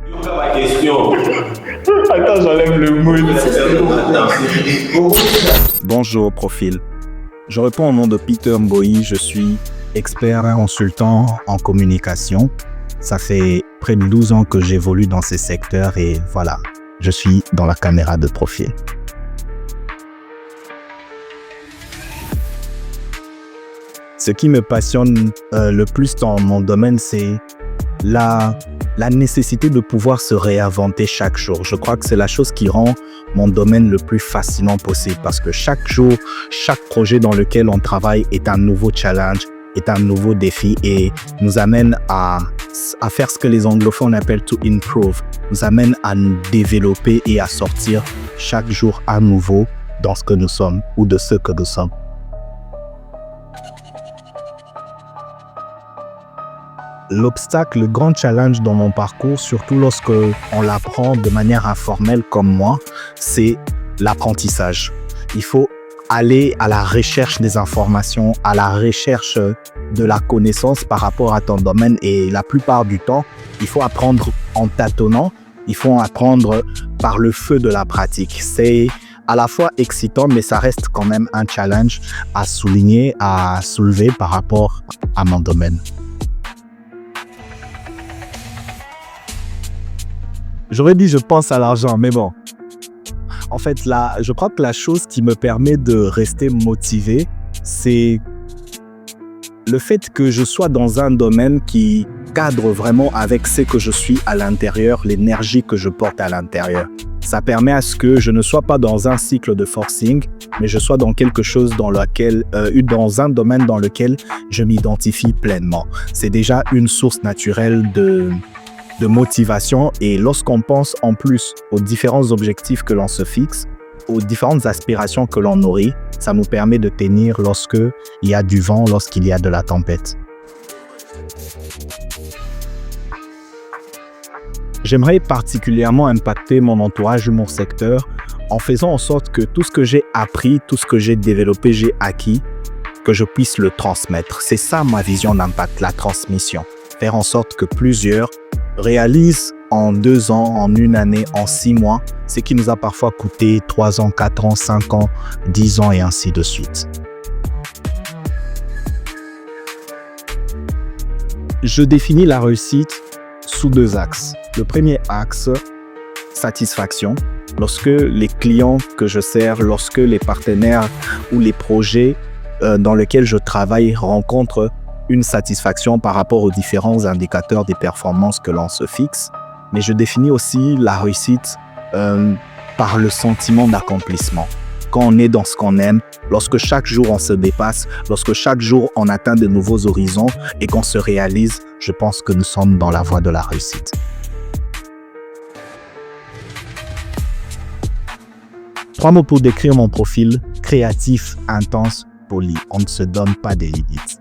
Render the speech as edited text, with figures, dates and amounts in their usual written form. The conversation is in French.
Ma question. Attends, j'enlève le mood. Bonjour Profil. Je réponds au nom de Peter Mboyi. Je suis expert et consultant en communication. Ça fait près de 12 ans que j'évolue dans ces secteurs et voilà, je suis dans la caméra de Profil. Ce qui me passionne le plus dans mon domaine, c'est la nécessité de pouvoir se réinventer chaque jour. Je crois que c'est la chose qui rend mon domaine le plus fascinant possible parce que chaque jour, chaque projet dans lequel on travaille est un nouveau challenge, est un nouveau défi et nous amène à faire ce que les anglophones appellent to improve, nous amène à nous développer et à sortir chaque jour à nouveau dans ce que nous sommes ou de ce que nous sommes. L'obstacle, le grand challenge dans mon parcours, surtout lorsque on l'apprend de manière informelle comme moi, c'est l'apprentissage. Il faut aller à la recherche des informations, à la recherche de la connaissance par rapport à ton domaine et la plupart du temps, il faut apprendre en tâtonnant, il faut apprendre par le feu de la pratique. C'est à la fois excitant, mais ça reste quand même un challenge à souligner, à soulever par rapport à mon domaine. J'aurais dit je pense à l'argent, mais bon. En fait, là, je crois que la chose qui me permet de rester motivé, c'est le fait que je sois dans un domaine qui cadre vraiment avec ce que je suis à l'intérieur, l'énergie que je porte à l'intérieur. Ça permet à ce que je ne sois pas dans un cycle de forcing, mais je sois dans quelque chose dans un domaine dans lequel je m'identifie pleinement. C'est déjà une source naturelle de motivation et lorsqu'on pense en plus aux différents objectifs que l'on se fixe, aux différentes aspirations que l'on nourrit, ça nous permet de tenir lorsqu'il y a du vent, lorsqu'il y a de la tempête. J'aimerais particulièrement impacter mon entourage et mon secteur en faisant en sorte que tout ce que j'ai appris, tout ce que j'ai développé, j'ai acquis, que je puisse le transmettre. C'est ça ma vision d'impact, la transmission. Faire en sorte que plusieurs réalisent en 2 ans, en 1 année, en 6 mois, ce qui nous a parfois coûté 3 ans, 4 ans, 5 ans, 10 ans et ainsi de suite. Je définis la réussite sous 2 axes. Le premier axe, satisfaction. Lorsque les clients que je sers, lorsque les partenaires ou les projets dans lesquels je travaille rencontrent une satisfaction par rapport aux différents indicateurs des performances que l'on se fixe. Mais je définis aussi la réussite par le sentiment d'accomplissement. Quand on est dans ce qu'on aime, lorsque chaque jour on se dépasse, lorsque chaque jour on atteint de nouveaux horizons et qu'on se réalise, je pense que nous sommes dans la voie de la réussite. Trois mots pour décrire mon profil: créatif, intense, poli. On ne se donne pas des limites.